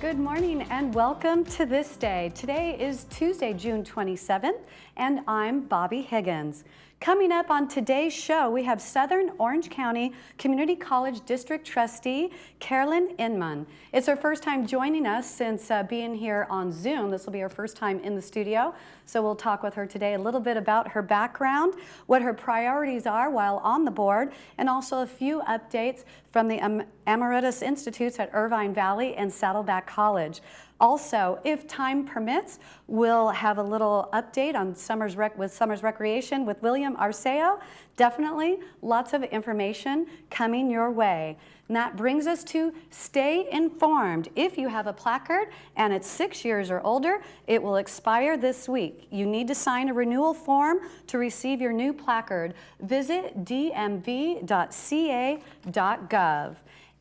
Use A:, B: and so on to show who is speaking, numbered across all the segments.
A: Good morning and welcome to This Day. Today is Tuesday, June 27th, and I'm Bobby Higgins. Coming up on today's show, we have Southern Orange County Community College District Trustee Carolyn Inman. It's her first time joining us since being here on Zoom. This will be her first time in the studio, so we'll talk with her today a little bit about her background, what her priorities are while on the board, and also a few updates from the Emeritus Institutes at Irvine Valley and Saddleback College. Also, if time permits, we'll have a little update on Summer's Recreation with William Arceo. Definitely lots of information coming your way. And that brings us to stay informed. If you have a placard and it's 6 years or older, it will expire this week. You need to sign a renewal form to receive your new placard. Visit dmv.ca.gov.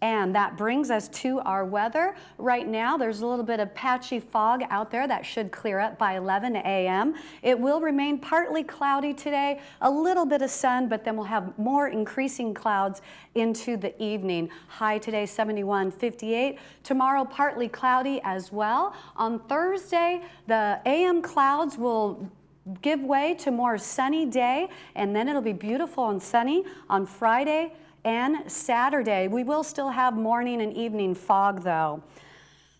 A: And that brings us to our weather. Right now, there's a little bit of patchy fog out there that should clear up by 11 a.m. It will remain partly cloudy today, a little bit of sun, but then we'll have more increasing clouds into the evening. High today, 71, 58. Tomorrow, partly cloudy as well. On Thursday, the AM clouds will give way to more sunny day, and then it'll be beautiful and sunny on Friday and Saturday. We will still have morning and evening fog though.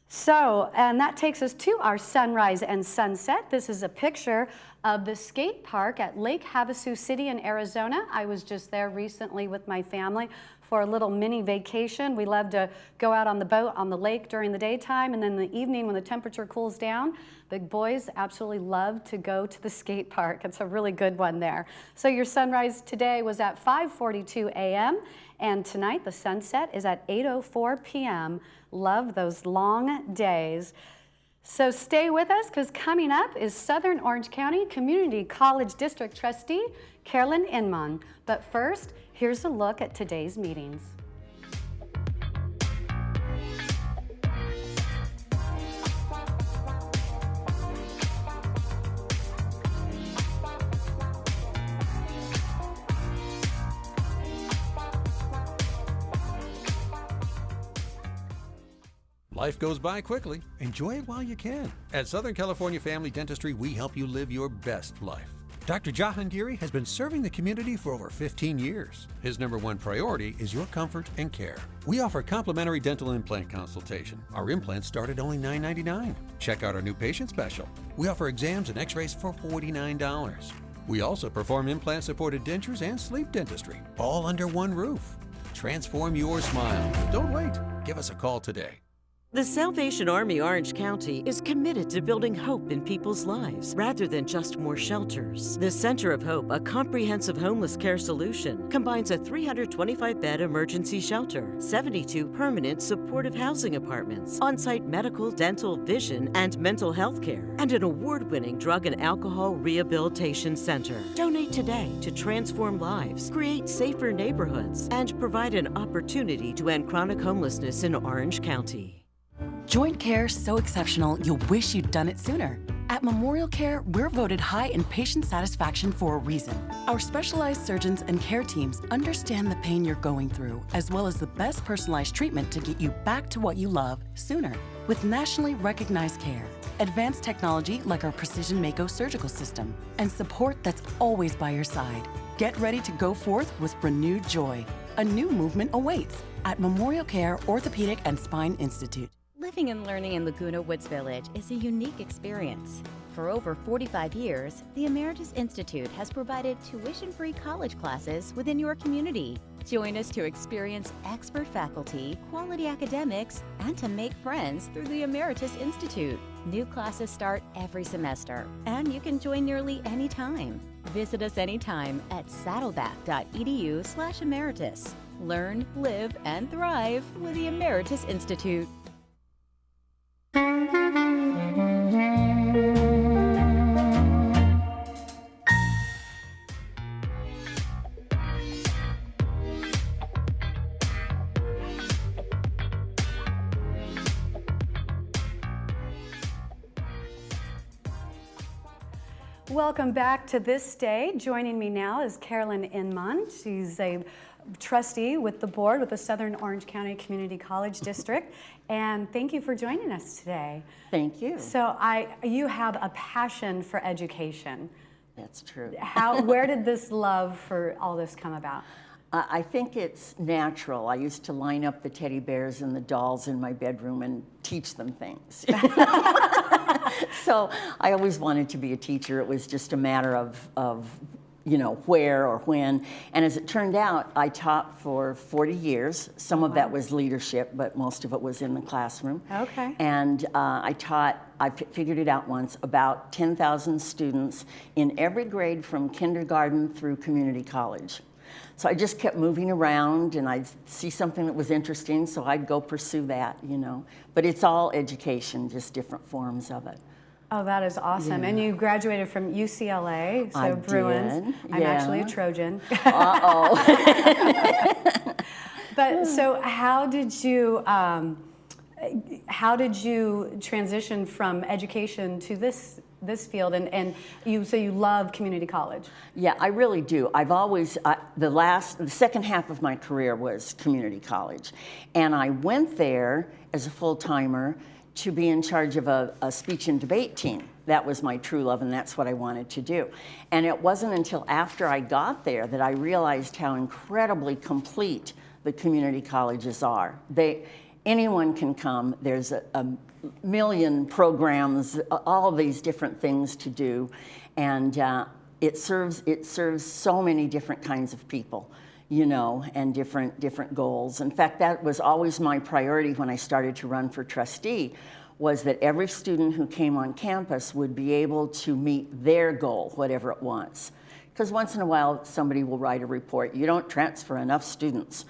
A: So, and that takes us to our sunrise and sunset. This is a picture of the skate park at Lake Havasu City in Arizona. I was just there recently with my family for a little mini vacation. We love to go out on the boat on the lake during the daytime, and then in the evening when the temperature cools down, the boys absolutely love to go to the skate park. It's a really good one there. So your sunrise today was at 5:42 a.m. and tonight the sunset is at 8:04 p.m. Love those long days. So stay with us, because coming up is Southern Orange County Community College District Trustee Carolyn Inman. But first, here's a look at today's meetings.
B: Life goes by quickly. Enjoy it while you can. At Southern California Family Dentistry, we help you live your best life. Dr. Jahangiri has been serving the community for over 15 years. His #1 priority is your comfort and care. We offer complimentary dental implant consultation. Our implants start at only $9.99. Check out our new patient special. We offer exams and x-rays for $49. We also perform implant-supported dentures and sleep dentistry, all under one roof. Transform your smile. Don't wait. Give us a call today.
C: The Salvation Army Orange County is committed to building hope in people's lives rather than just more shelters. The Center of Hope, a comprehensive homeless care solution, combines a 325-bed emergency shelter, 72 permanent supportive housing apartments, on-site medical, dental, vision, and mental health care, and an award-winning drug and alcohol rehabilitation center. Donate today to transform lives, create safer neighborhoods, and provide an opportunity to end chronic homelessness in Orange County.
D: Joint care so exceptional, you'll wish you'd done it sooner. At Memorial Care, we're voted high in patient satisfaction for a reason. Our specialized surgeons and care teams understand the pain you're going through, as well as the best personalized treatment to get you back to what you love sooner. With nationally recognized care, advanced technology like our Precision Mako surgical system, and support that's always by your side. Get ready to go forth with renewed joy. A new movement awaits at Memorial Care Orthopedic and Spine Institute.
E: Living and learning in Laguna Woods Village is a unique experience. For over 45 years, the Emeritus Institute has provided tuition-free college classes within your community. Join us to experience expert faculty, quality academics, and to make friends through the Emeritus Institute. New classes start every semester, and you can join nearly any time. Visit us anytime at saddleback.edu/emeritus. Learn, live, and thrive with the Emeritus Institute.
A: Welcome back to This Day. Joining me now is Carolyn Inman. She's a trustee with the board with the Southern Orange County Community College District, and thank you for joining us today.
F: Thank you.
A: So you have a passion for education.
F: That's true.
A: Where did this love for all this come about?
F: I think it's natural. I used to line up the teddy bears and the dolls in my bedroom and teach them things. So I always wanted to be a teacher. It was just a matter of where or when. And as it turned out, I taught for 40 years. Some of that was leadership, but most of it was in the classroom.
A: Okay.
F: And I figured it out once, about 10,000 students in every grade from kindergarten through community college. So I just kept moving around, and I'd see something that was interesting, so I'd go pursue that, But it's all education, just different forms of it.
A: Oh, that is awesome.
F: Yeah.
A: And you graduated from UCLA, so
F: I
A: Bruins.
F: did,
A: I'm
F: yeah.
A: actually a Trojan.
F: Uh-oh.
A: But so how did you transition from education to this field, and you love community college?
F: Yeah, I really do. I've always, the second half of my career was community college. And I went there as a full-timer to be in charge of a speech and debate team. That was my true love, and that's what I wanted to do. And it wasn't until after I got there that I realized how incredibly complete the community colleges are. Anyone can come. There's a million programs, all of these different things to do, and it serves so many different kinds of people, and different goals. In fact, that was always my priority when I started to run for trustee, was that every student who came on campus would be able to meet their goal, whatever it was. Because once in a while, somebody will write a report, you don't transfer enough students.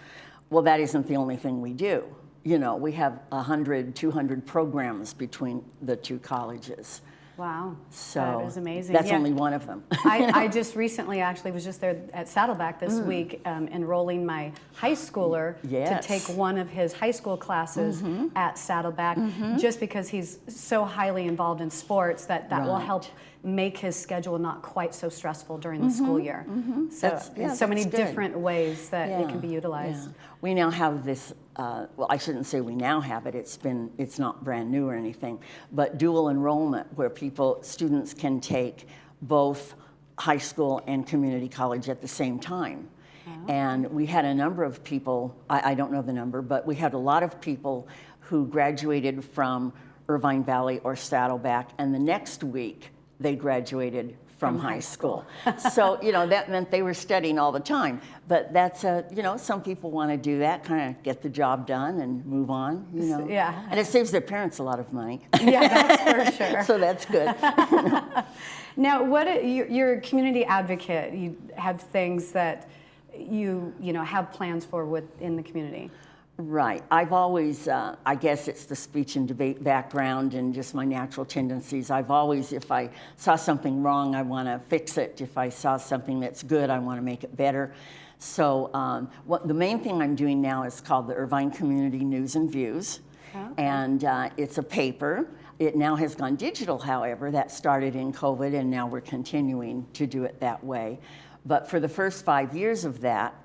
F: Well, that isn't the only thing we do. We have 100, 200 programs between the two colleges.
A: Wow,
F: So
A: that is amazing.
F: That's
A: Yeah.
F: only one of them.
A: I just recently actually was just there at Saddleback this week, enrolling my high schooler
F: Yes.
A: to take one of his high school classes at Saddleback, just because he's so highly involved in sports that will
F: Right.
A: help make his schedule not quite so stressful during the school year. So
F: That's
A: so many
F: that's good.
A: different ways that it can be
F: Yeah,
A: utilized.
F: yeah. We now have this, well, I shouldn't say we now have it, it's not brand new or anything, but dual enrollment, where students can take both high school and community college at the same time. And we had a number of people, I don't know the number, but we had a lot of people who graduated from Irvine Valley or Saddleback, and the next week they graduated from high school. So, that meant they were studying all the time. But that's, some people want to do that, kind of get the job done and move on,
A: Yeah.
F: And it saves their parents a lot of money.
A: Yeah, that's for sure.
F: So that's good.
A: Now, you're a community advocate. You have things that you have plans for within the community.
F: Right. I've always, I guess it's the speech and debate background and just my natural tendencies. I've always, if I saw something wrong, I want to fix it. If I saw something that's good, I want to make it better. So the main thing I'm doing now is called the Irvine Community News and Views. Okay. And it's a paper. It now has gone digital, however. That started in COVID, and now we're continuing to do it that way. But for the first 5 years of that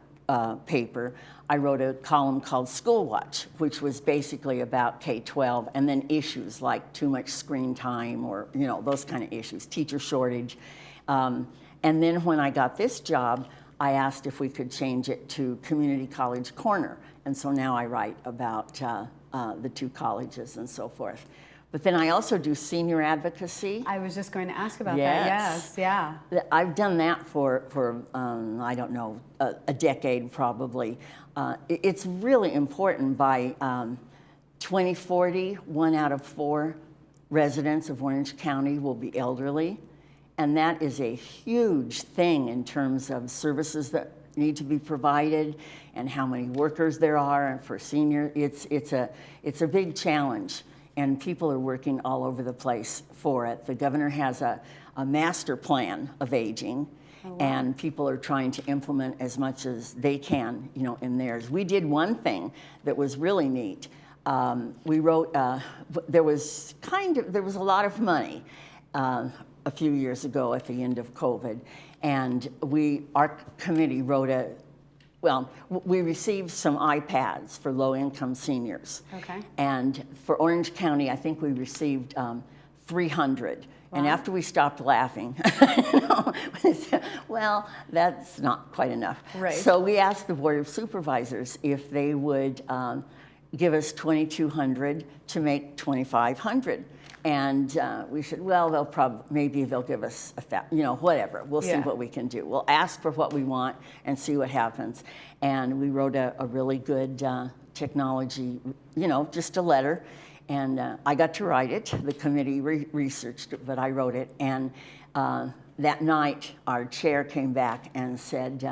F: paper, I wrote a column called School Watch, which was basically about K-12, and then issues like too much screen time or, those kind of issues, teacher shortage. And then when I got this job, I asked if we could change it to Community College Corner. And so now I write about the two colleges and so forth. But then I also do senior advocacy.
A: I was just going to ask about
F: Yes.
A: that. Yes, yeah.
F: I've done that for I don't know, a decade probably. It's really important. By 2040, 1 out of 4 residents of Orange County will be elderly. And that is a huge thing in terms of services that need to be provided and how many workers there are. And for senior, it's a big challenge. And people are working all over the place for it. The governor has a master plan of aging, and people are trying to implement as much as they can, in theirs. We did one thing that was really neat. We wrote, there was a lot of money a few years ago at the end of COVID, and our committee wrote well, we received some iPads for low-income seniors.
A: Okay.
F: And for Orange County, I think we received 300. And
A: Wow.
F: after we stopped laughing, we said, well, that's not quite enough.
A: Right.
F: So we asked the Board of Supervisors if they would give us 2,200 to make 2,500. And we said, well, maybe they'll give us whatever. We'll see
A: Yeah.
F: what we can do. We'll ask for what we want and see what happens. And we wrote a really good technology, just a letter. And I got to write it. The committee researched it, but I wrote it. And that night, our chair came back and said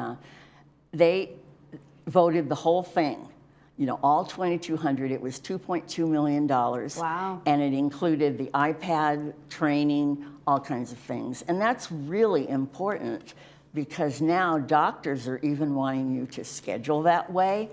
F: they voted the whole thing. All 2,200, it was $2.2 million.
A: Wow.
F: And it included the iPad training, all kinds of things. And that's really important because now doctors are even wanting you to schedule that way.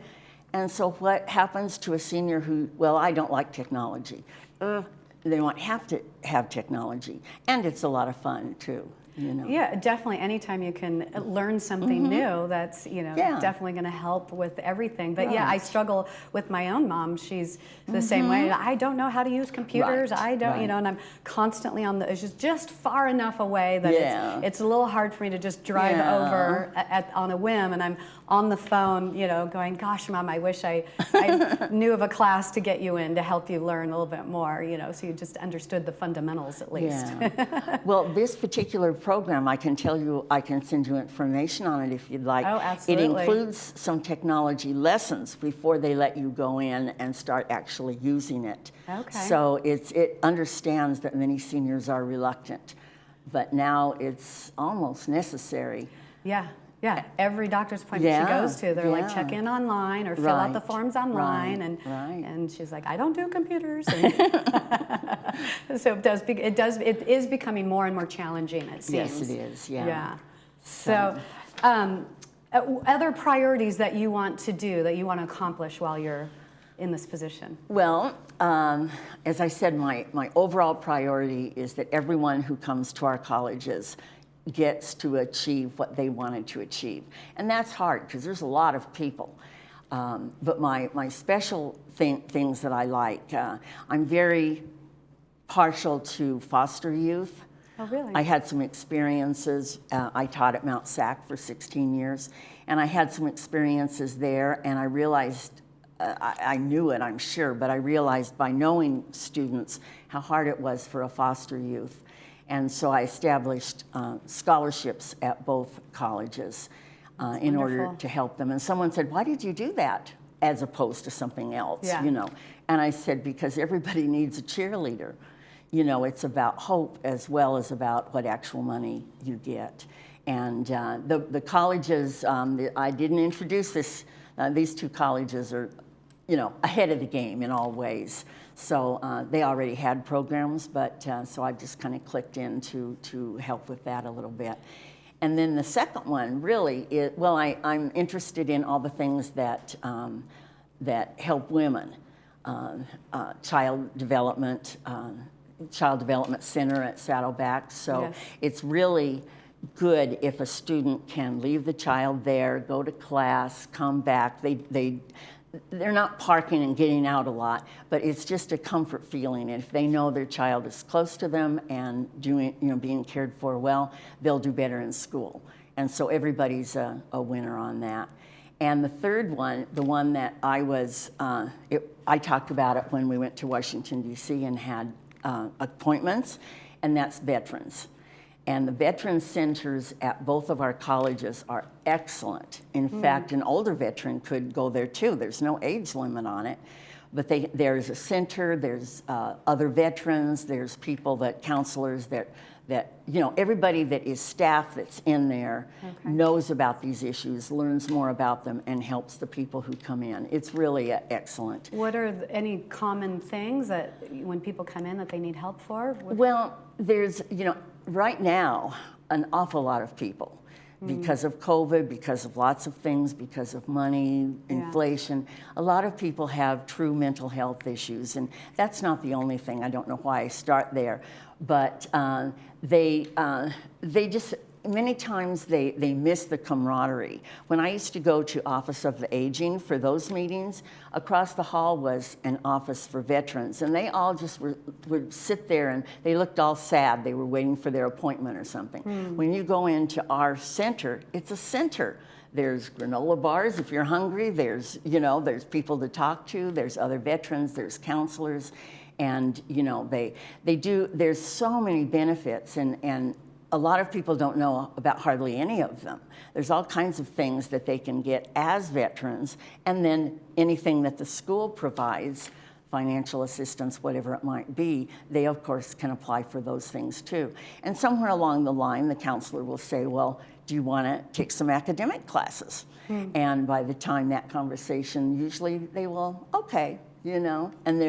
F: And so what happens to a senior who, well, I don't like technology. They won't have to have technology. And it's a lot of fun too.
A: Yeah, definitely. Anytime you can learn something new, that's definitely going to help with everything. But yeah, I struggle with my own mom. She's the same way. I don't know how to use computers.
F: Right,
A: I don't,
F: right.
A: And I'm constantly it's just far enough away that it's a little hard for me to just drive over on a whim, and I'm on the phone, going, gosh, Mom, I wish I knew of a class to get you in to help you learn a little bit more, so you just understood the fundamentals at least.
F: Yeah. Well, this particular program, I can send you information on it if you'd like.
A: Oh, absolutely.
F: It includes some technology lessons before they let you go in and start actually using it.
A: Okay.
F: So it understands that many seniors are reluctant, but now it's almost necessary.
A: Yeah. Yeah, every doctor's appointment she goes to, they're like, check in online or fill out the forms online, and she's like, I don't do computers. And so it is becoming more and more challenging, it seems.
F: Yes, it is. Yeah.
A: Yeah. So, other priorities that you want to do, that you want to accomplish while you're in this position?
F: Well, as I said, my overall priority is that everyone who comes to our colleges gets to achieve what they wanted to achieve. And that's hard because there's a lot of people. But my special things that I like, I'm very partial to foster youth.
A: Oh, really?
F: I had some experiences. I taught at Mount Sac for 16 years, and I had some experiences there, and I realized, I knew it, I'm sure, but I realized by knowing students how hard it was for a foster youth. And so I established scholarships at both colleges in order to help them. And someone said, why did you do that as opposed to something else? And I said, because everybody needs a cheerleader. It's about hope as well as about what actual money you get. And the colleges, I didn't introduce this, these two colleges are, ahead of the game in all ways. So they already had programs, but so I just kind of clicked in to help with that a little bit. And then the second one really is, well, I'm interested in all the things that help women. Child Development Center at Saddleback. So it's really good if a student can leave the child there, go to class, come back. They're not parking and getting out a lot, but it's just a comfort feeling. If they know their child is close to them and being cared for well, they'll do better in school. And so everybody's a winner on that. And the third one, the one that I talked about it when we went to Washington, D.C. and had appointments, and that's veterans. And the veteran centers at both of our colleges are excellent. In fact, an older veteran could go there too. There's no age limit on it. But there's a center, there's other veterans, there's counselors that everybody that is staff that's in there knows about these issues, learns more about them, and helps the people who come in. It's really excellent.
A: What are any common things that when people come in that they need help for?
F: Well, there's, right now, an awful lot of people, because of COVID, because of lots of things, because of money, inflation, a lot of people have true mental health issues, and that's not the only thing. I don't know why I start there, but they just many times they miss the camaraderie. When I used to go to Office of the Aging for those meetings, across the hall was an office for veterans, and they all just would sit there and they looked all sad. They were waiting for their appointment or something. When you go into our center, it's a center. There's granola bars if you're hungry. There's, there's people to talk to. There's other veterans. There's counselors. And, there's so many benefits, and a lot of people don't know about hardly any of them. There's all kinds of things that they can get as veterans, and then anything that the school provides, financial assistance, whatever it might be, they of course can apply for those things too. And somewhere along the line, the counselor will say, well, do you want to take some academic classes? And by the time that conversation, usually they will, okay, and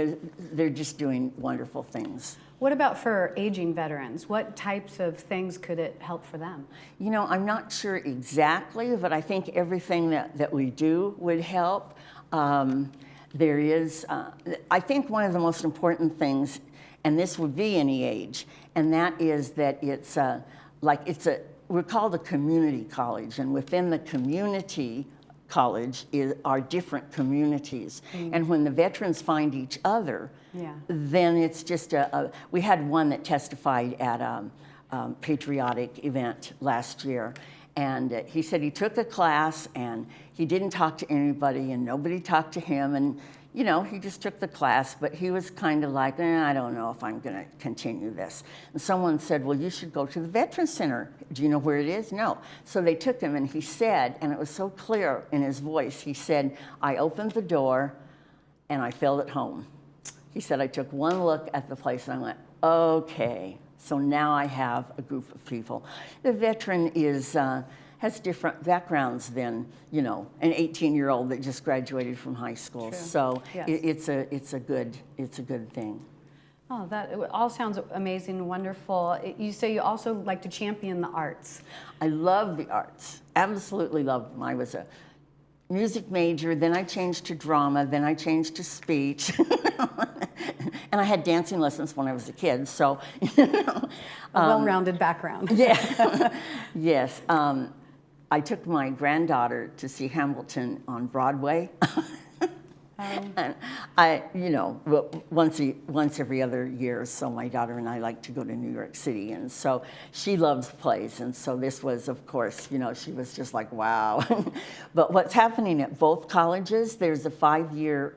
F: they're just doing wonderful things.
A: What about for aging veterans? What types of things could it help for them?
F: I'm not sure exactly, but I think everything that we do would help. There is, I think one of the most important things, and this would be any age, and that is that we're called a community college, and within the community college are different communities. And when the veterans find each other, then it's just we had one that testified at a patriotic event last year, and he said he took a class and he didn't talk to anybody and nobody talked to him, and he just took the class, but he was kind of like, I don't know if I'm going to continue this. And someone said, well, you should go to the Veterans Center. Do you know where it is? No. So they took him, and he said, and it was so clear in his voice, he said, I opened the door and I felt at home. He said, I took one look at the place and I went, okay, so now I have a group of people. The veteran has different backgrounds than, an 18-year-old that just graduated from high school.
A: True.
F: So
A: Yes.
F: it's a good thing.
A: Oh, that it all sounds amazing and wonderful. You say you also like to champion the arts.
F: I love the arts, absolutely love them. I was a music major, then I changed to drama, then I changed to speech. And I had dancing lessons when I was a kid, so,
A: A well-rounded background.
F: Yeah, yes. I took my granddaughter to see Hamilton on Broadway. And I, once every other year, so my daughter and I like to go to New York City, and so she loves plays, and so this was, of course, she was just like, wow. But what's happening at both colleges, there's a 5-year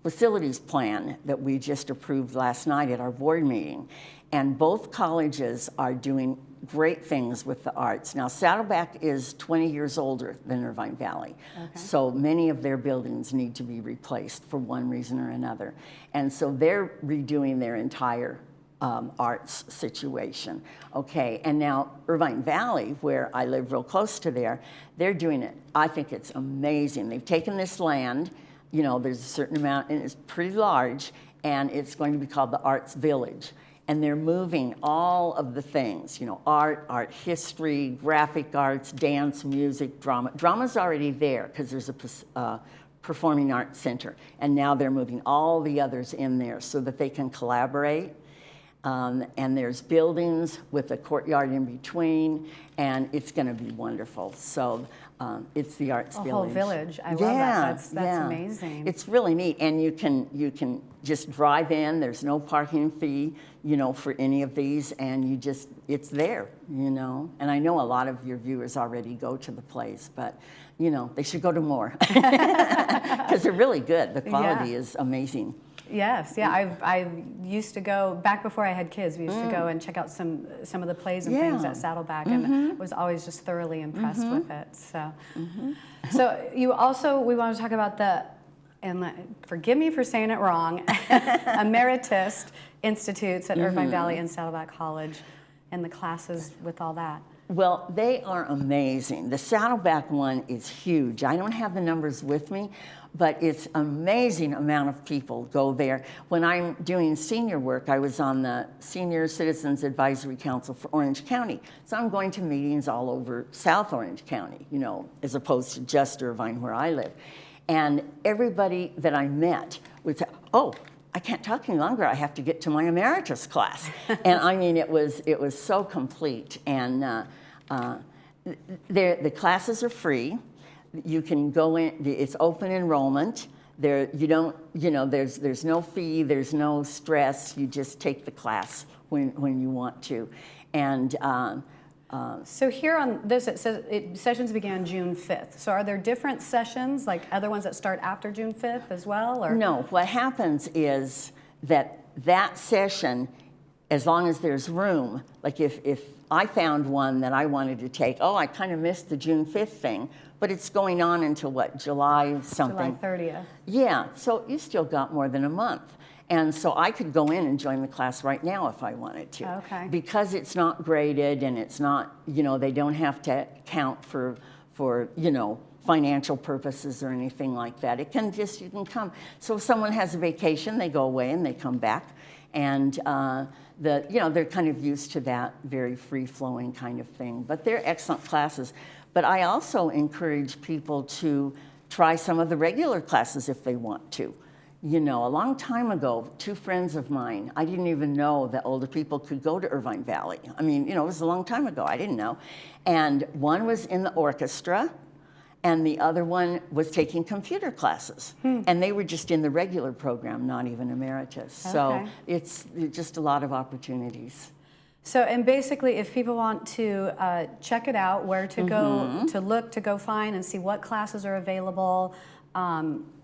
F: facilities plan that we just approved last night at our board meeting, and both colleges are doing great things with the arts. Now, Saddleback is 20 years older than Irvine Valley, so many of their buildings need to be replaced for one reason or another. And so they're redoing their entire arts situation. Okay, and now Irvine Valley, where I live real close to there, they're doing it. I think it's amazing. They've taken this land, there's a certain amount, and it's pretty large, and it's going to be called the Arts Village. And they're moving all of the things, art history, graphic arts, dance, music, drama. Drama's already there because there's a performing arts center. And now they're moving all the others in there so that they can collaborate. And there's buildings with a courtyard in between, and it's going to be wonderful. So it's the Arts Village.
A: A whole village. I love that. That's amazing.
F: It's really neat, and you can just drive in. There's no parking fee, for any of these, and it's there, And I know a lot of your viewers already go to the plays, but they should go to more because they're really good. The quality is amazing.
A: Yes, yeah. I used to go back before I had kids. We used to go and check out some of the plays and things at Saddleback, and was always just thoroughly impressed with it. So, so we want to talk about and forgive me for saying it wrong, Emeritus Institutes at Irvine Valley and Saddleback College, and the classes with all that.
F: Well, they are amazing. The Saddleback one is huge. I don't have the numbers with me, but it's an amazing amount of people go there. When I'm doing senior work, I was on the Senior Citizens Advisory Council for Orange County. So I'm going to meetings all over South Orange County, as opposed to just Irvine where I live. And everybody that I met would say, oh, I can't talk any longer. I have to get to my emeritus class. And I mean, it was so complete. And The classes are free. You can go in, it's open enrollment. There, you don't, there's no fee, there's no stress. You just take the class when you want to. And
A: so here on this, it says sessions began June 5th. So are there different sessions, like other ones that start after June 5th as well? Or?
F: No, what happens is that session, as long as there's room, like if I found one that I wanted to take, I kind of missed the June 5th thing, but it's going on until what, July something?
A: July 30th.
F: Yeah, so you still got more than a month. And so I could go in and join the class right now if I wanted to.
A: Okay.
F: Because it's not graded and it's not, they don't have to count for financial purposes or anything like that. It can just, you can come. So if someone has a vacation, they go away and they come back. And they're kind of used to that very free-flowing kind of thing. But they're excellent classes. But I also encourage people to try some of the regular classes if they want to. A long time ago, two friends of mine, I didn't even know that older people could go to Irvine Valley. I mean, it was a long time ago. I didn't know. And one was in the orchestra, and the other one was taking computer classes. And they were just in the regular program, not even emeritus.
A: Okay.
F: So it's just a lot of opportunities.
A: So, and basically, if people want to check it out, where to go, to look, to go find and see what classes are available.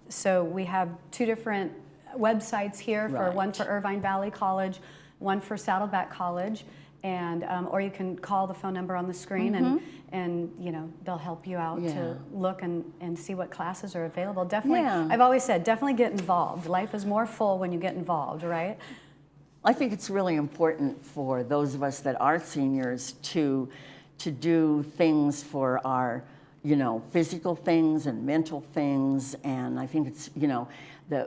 A: So we have two different websites here, for one for Irvine Valley College, one for Saddleback College, and or you can call the phone number on the screen, and they'll help you out to look and see what classes are available. Definitely, I've always said, definitely get involved. Life is more full when you get involved, right?
F: I think it's really important for those of us that are seniors to do things for our physical things and mental things. And I think it's,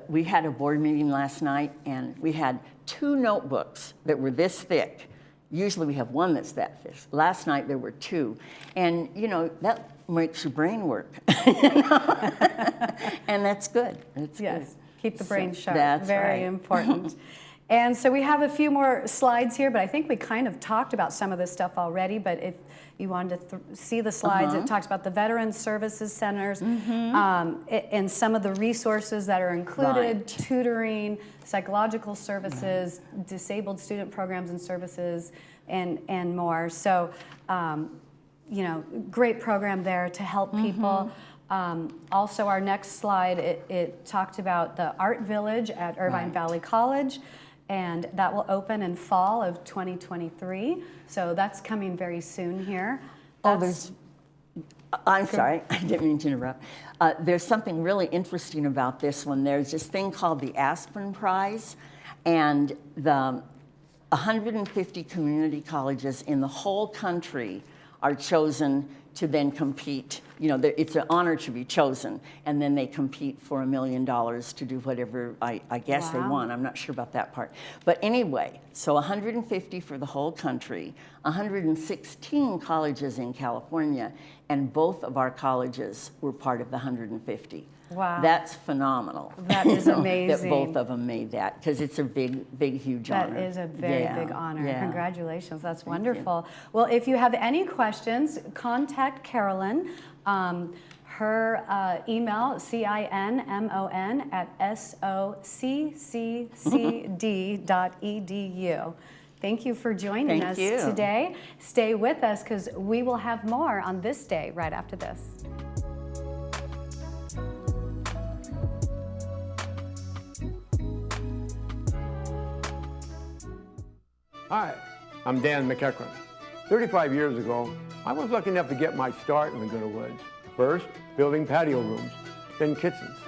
F: we had a board meeting last night and we had 2 notebooks that were this thick. Usually we have one that's that thick. Last night there were 2. And, that makes your brain work. And that's good. That's good.
A: Keep the brain sharp.
F: That's
A: very important. And so we have a few more slides here, but I think we kind of talked about some of this stuff already. But if you wanted to see the slides, it talks about the Veteran Services Centers and some of the resources that are included, tutoring, psychological services, disabled student programs and services, and more. So, great program there to help people. Also, our next slide, it talked about the Art Village at Irvine Valley College. And that will open in fall of 2023. So that's coming very soon here.
F: I'm sorry, I didn't mean to interrupt. There's something really interesting about this one. There's this thing called the Aspen Prize, and the 150 community colleges in the whole country are chosen to then compete. It's an honor to be chosen, and then they compete for $1 million to do whatever I guess they want. I'm not sure about that part. But anyway, so 150 for the whole country, 116 colleges in California, and both of our colleges were part of the 150.
A: Wow.
F: That's phenomenal.
A: That is amazing.
F: That both of them made that, because it's a big, huge honor.
A: That is a very big honor.
F: Yeah.
A: Congratulations. That's wonderful. Well, if you have any questions, contact Carolyn. Her email, cinnmon@soccd.edu. Thank you for joining us today. Stay with us, because we will have more on This Day right after this.
G: Hi, I'm Dan McEachran. 35 years ago, I was lucky enough to get my start in Laguna Woods. First, building patio rooms, then kitchens.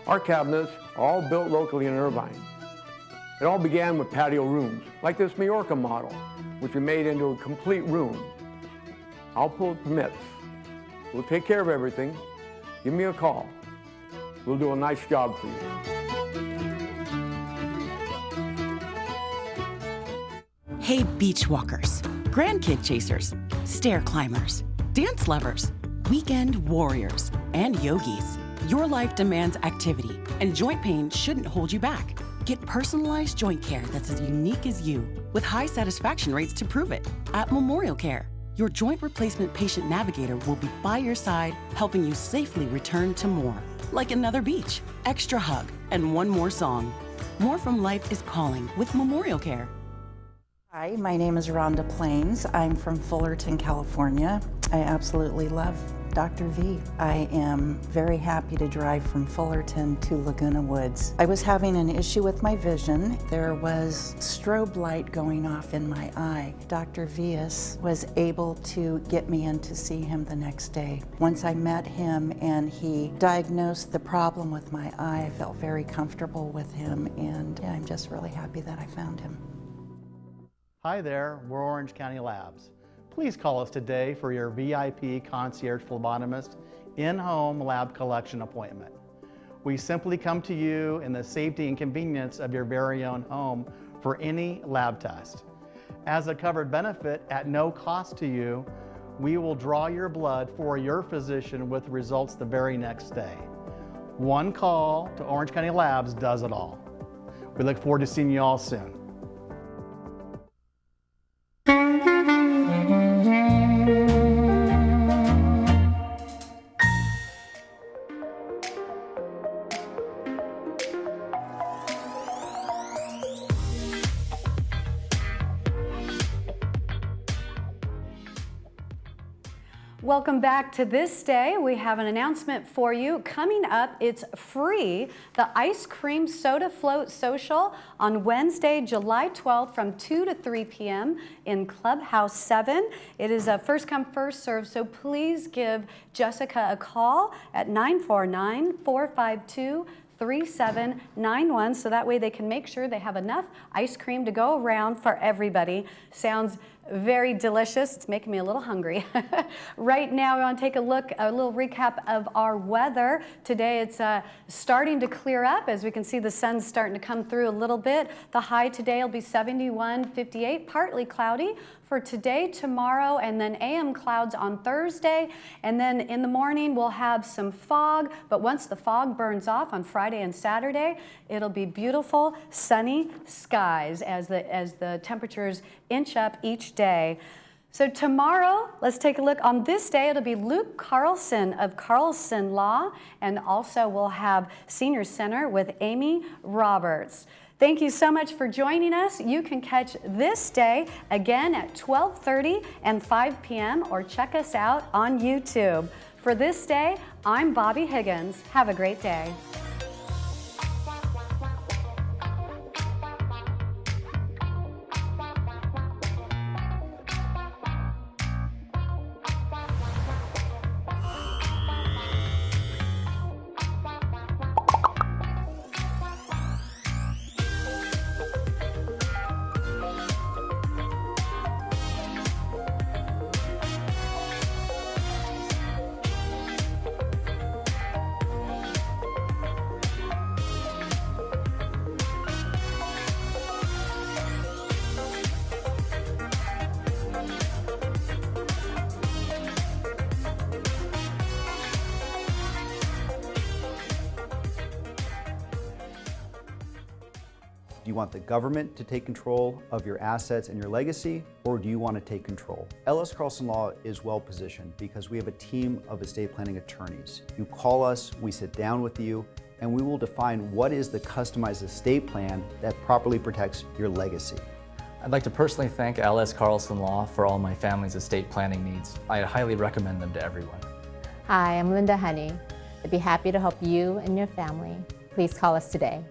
G: Our cabinets are all built locally in Irvine. It all began with patio rooms, like this Majorca model, which we made into a complete room. I'll pull permits. We'll take care of everything. Give me a call. We'll do a nice job for you.
D: Hey, beach walkers, grandkid chasers, stair climbers, dance lovers, weekend warriors, and yogis. Your life demands activity, and joint pain shouldn't hold you back. Get personalized joint care that's as unique as you, with high satisfaction rates to prove it, at Memorial Care. Your joint replacement patient navigator will be by your side, helping you safely return to more. Like another beach, extra hug, and one more song. More from life is calling with Memorial Care.
H: Hi, my name is Rhonda Plains. I'm from Fullerton, California. I absolutely love Dr. V. I am very happy to drive from Fullerton to Laguna Woods. I was having an issue with my vision. There was strobe light going off in my eye. Dr. Vias was able to get me in to see him the next day. Once I met him and he diagnosed the problem with my eye, I felt very comfortable with him, and I'm just really happy that I found him.
I: Hi there, we're Orange County Labs. Please call us today for your VIP concierge phlebotomist in-home lab collection appointment. We simply come to you in the safety and convenience of your very own home for any lab test. As a covered benefit at no cost to you, we will draw your blood for your physician with results the very next day. One call to Orange County Labs does it all. We look forward to seeing you all soon.
A: Welcome back to This Day. We have an announcement for you. Coming up, it's free, the Ice Cream Soda Float Social on Wednesday, July 12th from 2 to 3 p.m. in Clubhouse 7. It is a first come, first serve, so please give Jessica a call at 949-452-3791, so that way they can make sure they have enough ice cream to go around for everybody. Sounds very delicious. It's making me a little hungry. Right now, we want to take a look, a little recap of our weather. Today, it's starting to clear up. As we can see, the sun's starting to come through a little bit. The high today will be 71, 58, partly cloudy for today, tomorrow, and then AM clouds on Thursday. And then in the morning, we'll have some fog. But once the fog burns off on Friday and Saturday, it'll be beautiful, sunny skies as the temperatures inch up each day. So tomorrow, let's take a look. On this day, it'll be Luke Carlson of Carlson Law, and also we'll have Senior Center with Amy Roberts. Thank you so much for joining us. You can catch This Day again at 12:30 and 5 p.m. or check us out on YouTube. For This Day, I'm Bobby Higgins. Have a great day.
J: Do you want the government to take control of your assets and your legacy, or do you want to take control? L.S. Carlson Law is well positioned because we have a team of estate planning attorneys. You call us, we sit down with you, and we will define what is the customized estate plan that properly protects your legacy.
K: I'd like to personally thank L.S. Carlson Law for all my family's estate planning needs. I highly recommend them to everyone.
L: Hi, I'm Linda Honey. I'd be happy to help you and your family. Please call us today.